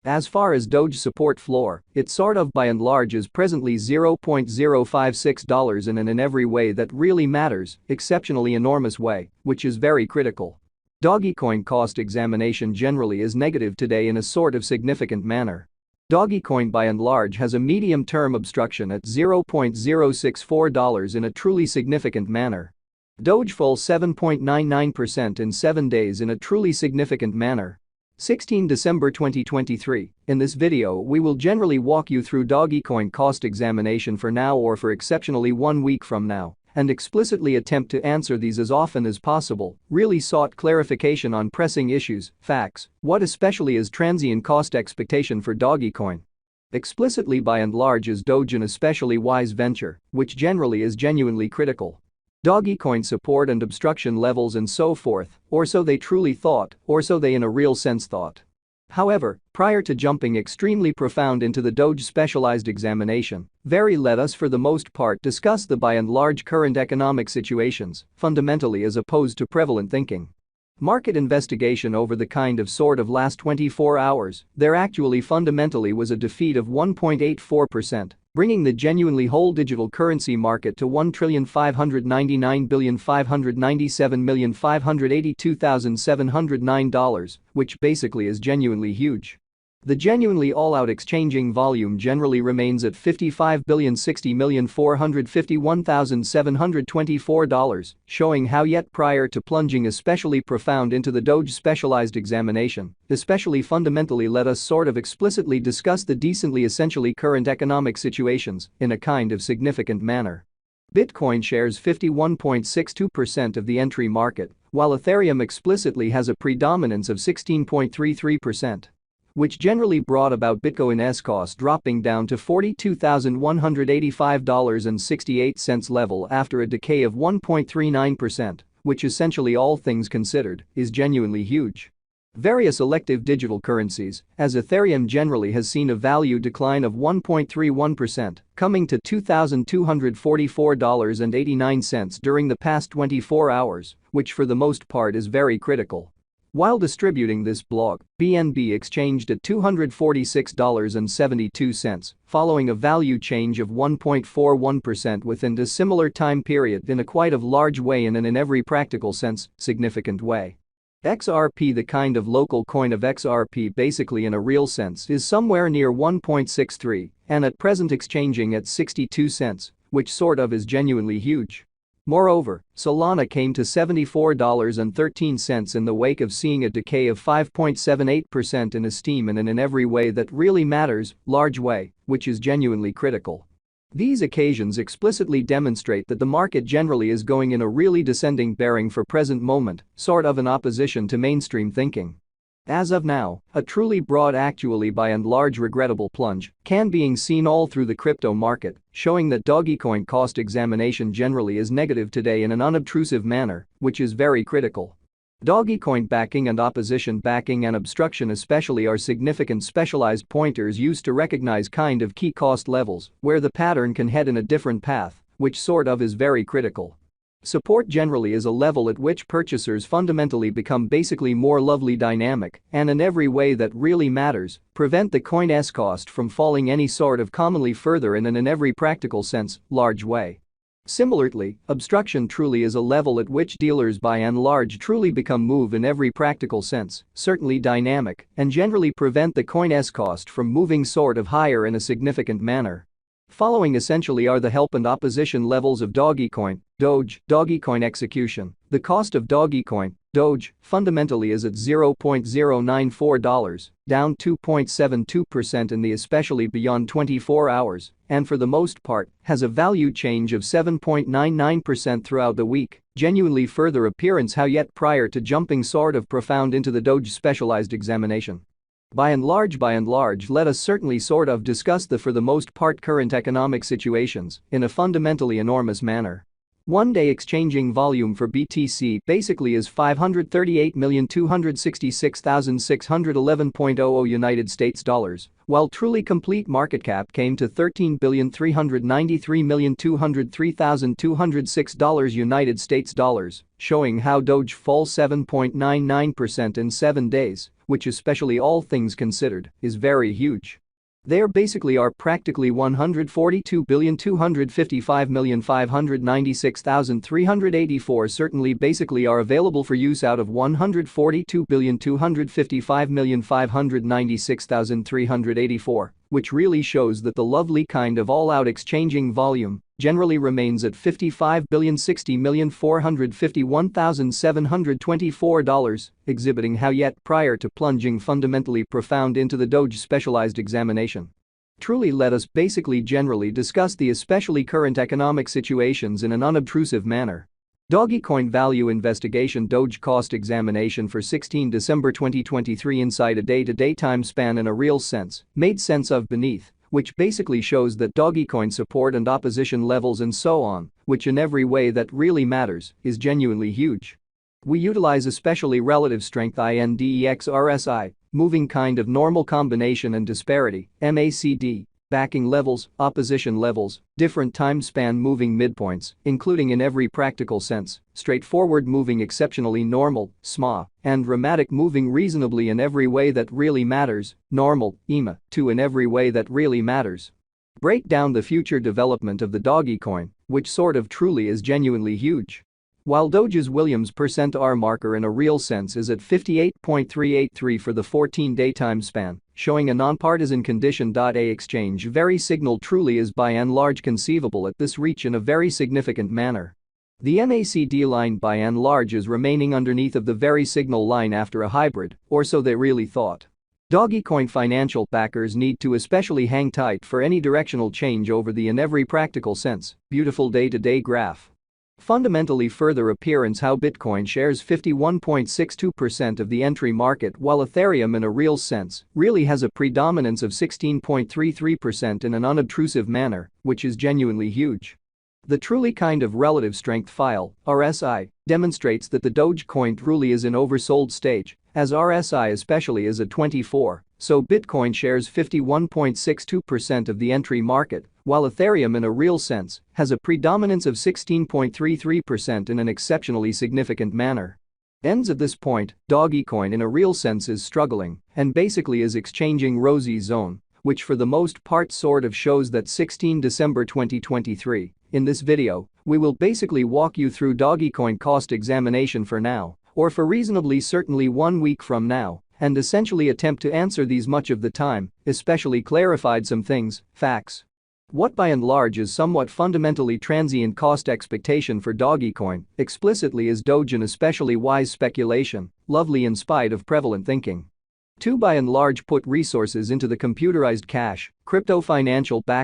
As far as Doge support floor, it sort of by and large is presently $0.056 in every way that really matters, exceptionally enormous way, which is very critical. Dogecoin cost examination generally is negative today in a sort of significant manner. Dogecoin by and large has a medium-term obstruction at $0.064 in a truly significant manner. Doge falls 7.99% in 7 days in a truly significant manner. 16 December 2023. In this video we will generally walk you through Dogecoin cost examination for now or for exceptionally 1 week from now and explicitly attempt to answer these as often as possible, really sought clarification on pressing issues, facts, what especially is transient cost expectation for Dogecoin. Explicitly by and large is Doge an especially wise venture, which generally is genuinely critical. Dogecoin support and obstruction levels and so forth, or so they truly thought, or so they in a real sense thought. However, prior to jumping extremely profound into the Doge specialized examination, let us for the most part discuss the by and large current economic situations, fundamentally as opposed to prevalent thinking. Market investigation over the kind of sort of last 24 hours, there actually fundamentally was a defeat of 1.84%. Bringing the genuinely whole digital currency market to $1,599,597,582,709, which basically is genuinely huge. The genuinely all-out exchanging volume generally remains at $55,060,451,724, showing how yet prior to plunging especially profound into the Doge specialized examination, especially fundamentally let us sort of explicitly discuss the decently essentially current economic situations in a kind of significant manner. Bitcoin shares 51.62% of the entry market, while Ethereum explicitly has a predominance of 16.33%. Which generally brought about Bitcoin's cost dropping down to $42,185.68 level after a decay of 1.39%, which essentially all things considered is genuinely huge. Various elective digital currencies, as Ethereum generally has seen a value decline of 1.31%, coming to $2,244.89 during the past 24 hours, which for the most part is very critical. While distributing this blog, BNB exchanged at $246.72, following a value change of 1.41% within a similar time period in a quite of large way and in every practical sense, significant way. XRP, the kind of local coin of XRP basically in a real sense is somewhere near 1.63 and at present exchanging at 62 cents, which sort of is genuinely huge. Moreover, Solana came to $74.13 in the wake of seeing a decay of 5.78% in esteem and in every way that really matters, large way, which is genuinely critical. These occasions explicitly demonstrate that the market generally is going in a really descending bearing for present moment, sort of in opposition to mainstream thinking. As of now, a truly broad actually by and large regrettable plunge can being seen all through the crypto market, showing that Dogecoin cost examination generally is negative today in an unobtrusive manner, which is very critical. Dogecoin backing and opposition backing and obstruction especially are significant specialized pointers used to recognize kind of key cost levels where the pattern can head in a different path, which sort of is very critical. Support generally is a level at which purchasers fundamentally become basically more lovely dynamic and in every way that really matters, prevent the coin's cost from falling any sort of commonly further in every practical sense, large way. Similarly, obstruction truly is a level at which dealers by and large truly become move in every practical sense, certainly dynamic, and generally prevent the coin's cost from moving sort of higher in a significant manner. Following essentially are the help and opposition levels of Dogecoin, Doge, Dogecoin execution. The cost of Dogecoin, Doge, fundamentally is at $0.094, down 2.72% in the especially beyond 24 hours, and for the most part, has a value change of 7.99% throughout the week, genuinely further appearance how yet prior to jumping sort of profound into the Doge specialized examination. By and large, let us certainly sort of discuss the for the most part current economic situations in a fundamentally enormous manner. One-day exchanging volume for BTC basically is $538,266,611.00 United States dollars, while truly complete market cap came to $13,393,203,206 United States dollars, showing how Doge falls 7.99% in 7 days, which especially all things considered, is very huge. There basically are practically 142,255,596,384 certainly basically are available for use out of 142,255,596,384, which really shows that the lovely kind of all-out exchanging volume generally remains at $55,060,451,724, exhibiting how yet prior to plunging fundamentally profound into the Doge specialized examination. Truly let us basically generally discuss the especially current economic situations in an unobtrusive manner. Dogecoin value investigation Doge cost examination for 16 December 2023 inside a day-to-day time span in a real sense, made sense of beneath, which basically shows that Dogecoin support and opposition levels and so on, which in every way that really matters, is genuinely huge. We utilize especially relative strength index RSI, moving kind of normal combination and disparity, MACD, backing levels, opposition levels, different time span moving midpoints, including in every practical sense, straightforward moving exceptionally normal, SMA, and dramatic moving reasonably in every way that really matters, normal, EMA, too in every way that really matters. Break down the future development of the Dogecoin, which sort of truly is genuinely huge. While Doge's Williams %R marker in a real sense is at 58.383 for the 14-day time span, showing a nonpartisan condition. A exchange very signal truly is by and large conceivable at this reach in a very significant manner. The MACD line by and large is remaining underneath of the very signal line after a hybrid, or so they really thought. Dogecoin financial backers need to especially hang tight for any directional change over the in every practical sense, beautiful day-to-day graph. Fundamentally further appearance how Bitcoin shares 51.62% of the entry market while Ethereum in a real sense really has a predominance of 16.33% in an unobtrusive manner, which is genuinely huge. The truly kind of relative strength file, RSI, demonstrates that the Dogecoin truly is in oversold stage, as RSI especially is at 24, so Bitcoin shares 51.62% of the entry market, while Ethereum in a real sense has a predominance of 16.33% in an exceptionally significant manner. Ends at this point, Dogecoin in a real sense is struggling and basically is exchanging rosy zone, which for the most part sort of shows that 16 December 2023. In this video, we will basically walk you through Dogecoin cost examination for now, or for reasonably certainly 1 week from now, and essentially attempt to answer these much of the time, especially clarified some things, facts. What by and large is somewhat fundamentally transient cost expectation for Dogecoin, explicitly is Doge an especially wise speculation, lovely in spite of prevalent thinking. 2 by and large put resources into the computerized cash, crypto financial back